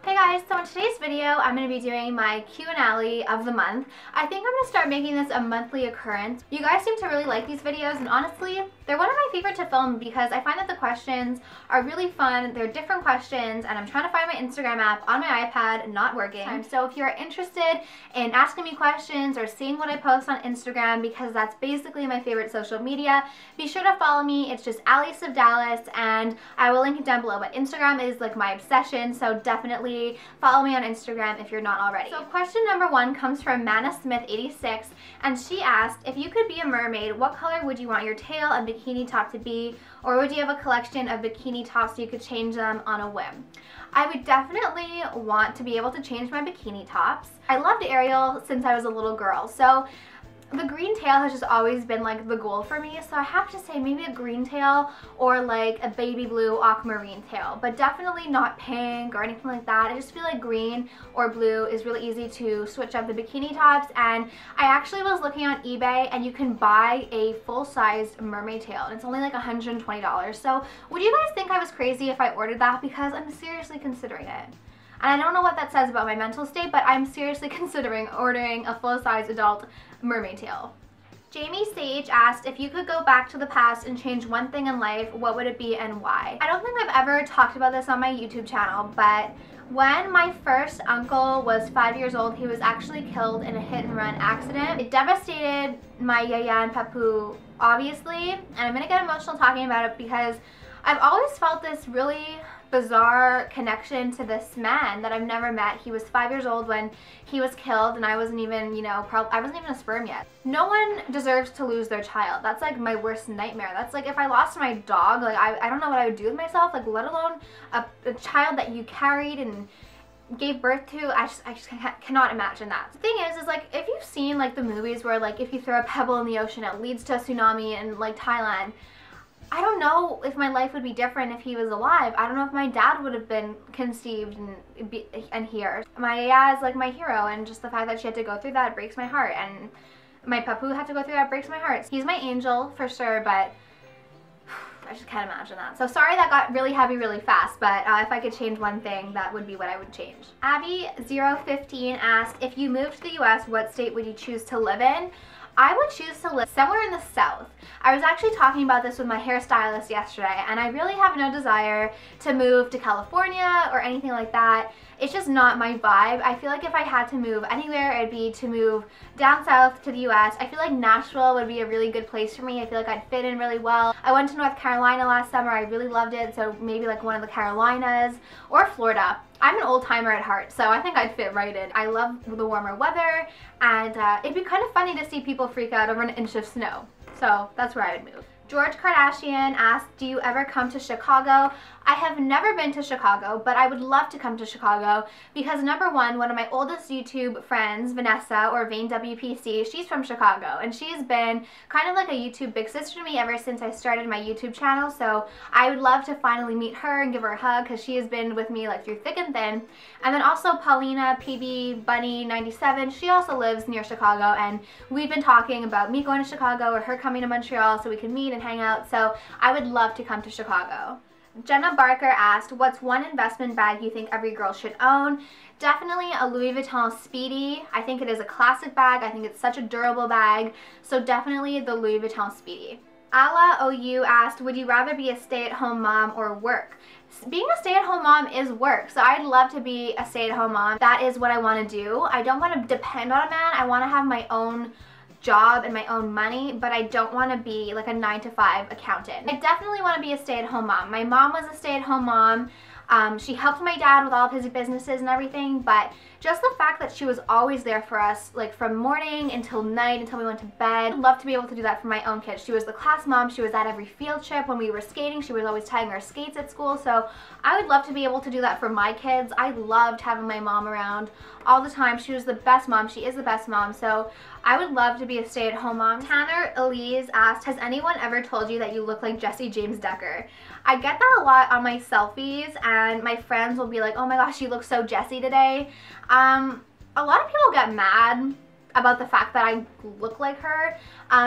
Hey guys, so in today's video, I'm going to be doing my Q&Allie of the month. I think I'm going to start making this a monthly occurrence. You guys seem to really like these videos, and honestly, they're one of my favorite to film because I find that the questions are really fun. They're different questions, and I'm trying to find my Instagram app on my iPad, not working. So if you're interested in asking me questions or seeing what I post on Instagram, because that's basically my favorite social media, be sure to follow me. It's just Allie Sevdalis, and I will link it down below. But Instagram is like my obsession, so definitely follow me on Instagram if you're not already. So question number 1 comes from Mana Smith 86, and she asked, if you could be a mermaid, what color would you want your tail and bikini top to be, or would you have a collection of bikini tops so you could change them on a whim? I would definitely want to be able to change my bikini tops. I loved Ariel since I was a little girl, so the green tail has just always been like the goal for me, so I have to say maybe a green tail or like a baby blue aquamarine tail, but definitely not pink or anything like that. I just feel like green or blue is really easy to switch up the bikini tops, and I actually was looking on eBay and you can buy a full-sized mermaid tail and it's only like $120. So would you guys think I was crazy if I ordered that? Because I'm seriously considering it. And I don't know what that says about my mental state, but I'm seriously considering ordering a full-size adult mermaid tail. Jamie Sage asked, if you could go back to the past and change one thing in life, what would it be and why? I don't think I've ever talked about this on my YouTube channel, but when my first uncle was 5 years old, he was actually killed in a hit-and-run accident. It devastated my yaya and papu, obviously, and I'm gonna get emotional talking about it because I've always felt this really bizarre connection to this man that I've never met. He was 5 years old when he was killed, and I wasn't even, I wasn't even a sperm yet. No one deserves to lose their child. That's like my worst nightmare. That's like if I lost my dog, like I don't know what I would do with myself, like let alone a child that you carried and gave birth to. I just cannot imagine that. The thing is like if you've seen like the movies where like if you throw a pebble in the ocean it leads to a tsunami in like Thailand, I don't know if my life would be different if he was alive. I don't know if my dad would have been conceived and here. My yaya is like my hero, and just the fact that she had to go through that breaks my heart, and my papu had to go through that breaks my heart. He's my angel for sure, but I just can't imagine that. So sorry that got really heavy really fast, but if I could change one thing, that would be what I would change. Abby015 asked, if you moved to the US, what state would you choose to live in? I would choose to live somewhere in the South. I was actually talking about this with my hairstylist yesterday, and I really have no desire to move to California or anything like that. It's just not my vibe. I feel like if I had to move anywhere, it'd be to move down south to the US. I feel like Nashville would be a really good place for me. I feel like I'd fit in really well. I went to North Carolina last summer. I really loved it, so maybe like one of the Carolinas or Florida. I'm an old timer at heart, so I think I'd fit right in. I love the warmer weather, and it'd be kind of funny to see people freak out over an inch of snow. So that's where I would move. George Kardashian asked, do you ever come to Chicago? I have never been to Chicago, but I would love to come to Chicago because number one of my oldest YouTube friends, Vanessa, or Vane WPC, she's from Chicago, and she's been kind of like a YouTube big sister to me ever since I started my YouTube channel, so I would love to finally meet her and give her a hug because she has been with me like through thick and thin. And then also Paulina PB Bunny 97, she also lives near Chicago, and we've been talking about me going to Chicago or her coming to Montreal so we can meet and hang out, so I would love to come to Chicago. Jenna Barker asked, what's one investment bag you think every girl should own? Definitely a Louis Vuitton Speedy. I think it is a classic bag. I think it's such a durable bag, so definitely the Louis Vuitton Speedy. Ala OU asked, would you rather be a stay-at-home mom or work? Being a stay-at-home mom is work, so I'd love to be a stay-at-home mom. That is what I want to do. I don't want to depend on a man. I want to have my own job and my own money, but I don't want to be like a 9-to-5 accountant. I definitely want to be a stay-at-home mom. My mom was a stay-at-home mom. She helped my dad with all of his businesses and everything, but just the fact that she was always there for us, like from morning until night, until we went to bed. I'd love to be able to do that for my own kids. She was the class mom. She was at every field trip. When we were skating, she was always tying our skates at school, so I would love to be able to do that for my kids. I loved having my mom around all the time. She was the best mom. She is the best mom, so I would love to be a stay-at-home mom. Tanner Elise asked, has anyone ever told you that you look like Jessie James Decker? I get that a lot on my selfies, and my friends will be like, oh my gosh, you look so Jessie today. A lot of people get mad about the fact that I look like her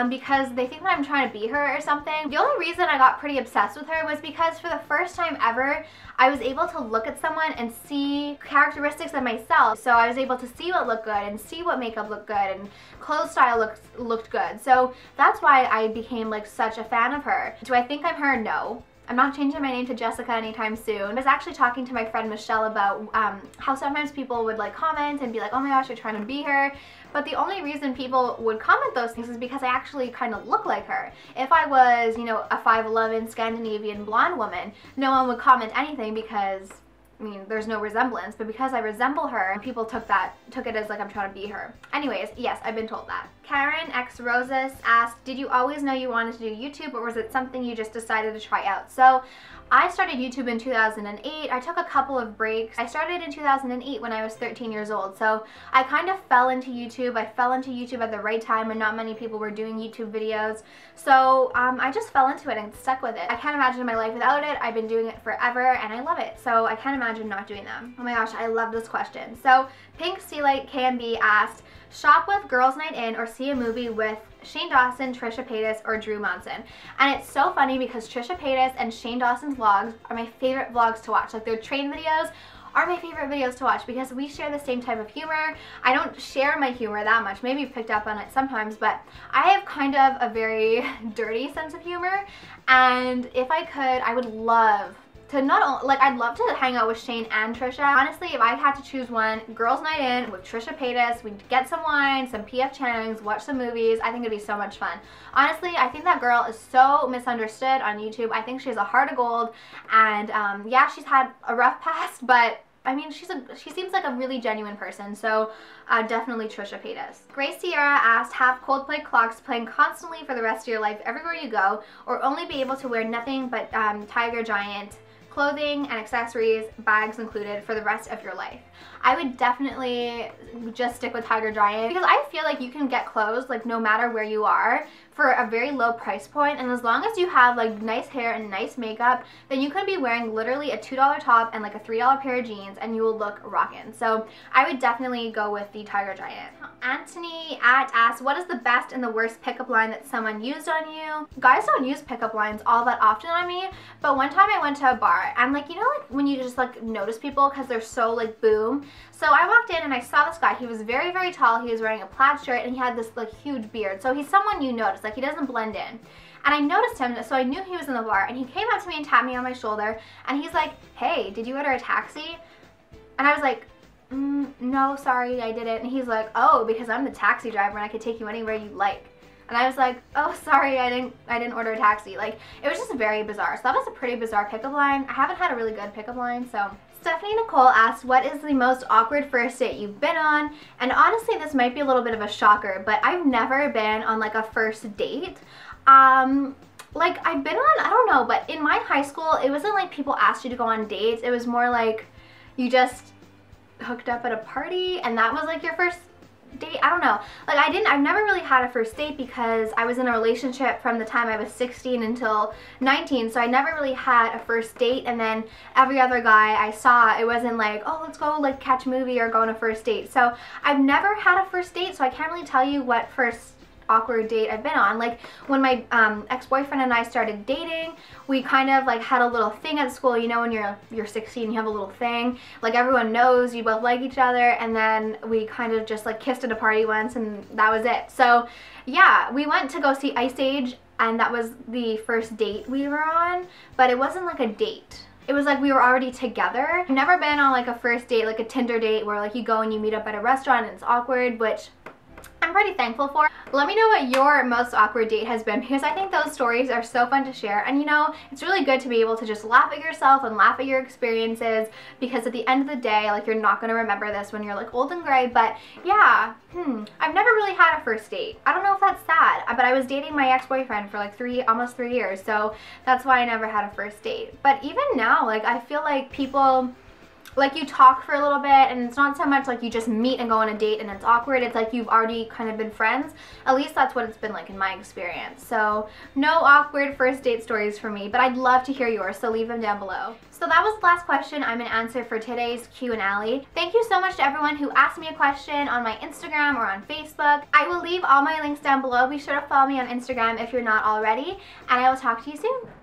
because they think that I'm trying to be her or something. The only reason I got pretty obsessed with her was because for the first time ever, I was able to look at someone and see characteristics of myself. So I was able to see what looked good and see what makeup looked good and clothes style looked good. So that's why I became like such a fan of her. Do I think I'm her? No. I'm not changing my name to Jessica anytime soon. I was actually talking to my friend Michelle about how sometimes people would like comment and be like, oh my gosh, you're trying to be her. But the only reason people would comment those things is because I actually kind of look like her. If I was, you know, a 5'11" Scandinavian blonde woman, no one would comment anything because, I mean, there's no resemblance, but because I resemble her, people took it as like I'm trying to be her. Anyways, yes, I've been told that. Karen X Rosas asked, did you always know you wanted to do YouTube, or was it something you just decided to try out? So I started YouTube in 2008. I took a couple of breaks. I started in 2008 when I was 13 years old. So I kind of fell into YouTube. I fell into YouTube at the right time when not many people were doing YouTube videos. So I just fell into it and stuck with it. I can't imagine my life without it. I've been doing it forever and I love it. So I can't imagine not doing them. Oh my gosh, I love this question. So Pink Sea Light KMB asked, shop with Girls Night In or see a movie with Shane Dawson, Trisha Paytas, or Drew Monson. And it's so funny because Trisha Paytas and Shane Dawson's vlogs are my favorite vlogs to watch. Like their train videos are my favorite videos to watch because we share the same type of humor. I don't share my humor that much. Maybe you've picked up on it sometimes, but I have kind of a very dirty sense of humor. And if I could, I would love to not only, like, I'd love to hang out with Shane and Trisha. Honestly, if I had to choose one, Girls Night In with Trisha Paytas, we'd get some wine, some PF Chang's, watch some movies. I think it'd be so much fun. Honestly, I think that girl is so misunderstood on YouTube. I think she has a heart of gold, and yeah, she's had a rough past, but I mean, she seems like a really genuine person, so definitely Trisha Paytas. Grace Sierra asked, have Coldplay clocks playing constantly for the rest of your life everywhere you go, or only be able to wear nothing but Tiger Giant clothing and accessories, bags included, for the rest of your life? I would definitely just stick with Tiger Giant because I feel like you can get clothes like no matter where you are for a very low price point, and as long as you have like nice hair and nice makeup, then you could be wearing literally a $2 top and like a $3 pair of jeans and you will look rockin'. So I would definitely go with the Tiger Giant. Anthony asked, what is the best and the worst pickup line that someone used on you? Guys don't use pickup lines all that often on me, but one time I went to a bar and like, you know, like when you just like notice people because they're so like boom. So I walked in and I saw this guy. He was very, very tall. He was wearing a plaid shirt and he had this like huge beard. So he's someone you notice, like he doesn't blend in. And I noticed him, so I knew he was in the bar, and he came up to me and tapped me on my shoulder and he's like, hey, did you order a taxi? And I was like, no, sorry, I didn't. And he's like, oh, because I'm the taxi driver and I could take you anywhere you like. And I was like, oh, sorry, I didn't order a taxi. Like, it was just very bizarre. So that was a pretty bizarre pickup line. I haven't had a really good pickup line, so. Stephanie Nicole asked, what is the most awkward first date you've been on? And honestly, this might be a little bit of a shocker, but I've never been on like a first date. Like I've been on, I don't know, but in my high school, it wasn't like people asked you to go on dates. It was more like you just hooked up at a party and that was like your first date. I don't know. Like I've never really had a first date because I was in a relationship from the time I was 16 until 19, so I never really had a first date. And then every other guy I saw, it wasn't like, oh, let's go like catch a movie or go on a first date. So I've never had a first date, so I can't really tell you what first awkward date I've been on. Like when my ex-boyfriend and I started dating, we kind of like had a little thing at school. You know, when you're 16, you have a little thing, like everyone knows you both like each other, and then we kind of just like kissed at a party once and that was it. So yeah, we went to go see Ice Age and that was the first date we were on, but it wasn't like a date. It was like we were already together. I've never been on like a first date, like a Tinder date where like you go and you meet up at a restaurant and it's awkward, which I'm pretty thankful for. Let me know what your most awkward date has been, because I think those stories are so fun to share. And you know, it's really good to be able to just laugh at yourself and laugh at your experiences, because at the end of the day, like, you're not going to remember this when you're like old and gray. But yeah, I've never really had a first date. I don't know if that's sad, but I was dating my ex-boyfriend for like almost 3 years, so that's why I never had a first date. But even now, like, I feel like people like you talk for a little bit, and it's not so much like you just meet and go on a date and it's awkward. It's like you've already kind of been friends. At least that's what it's been like in my experience. So no awkward first date stories for me, but I'd love to hear yours, so leave them down below. So that was the last question I'm gonna answer for today's Q&Allie. Thank you so much to everyone who asked me a question on my Instagram or on Facebook. I will leave all my links down below. Be sure to follow me on Instagram if you're not already, and I will talk to you soon.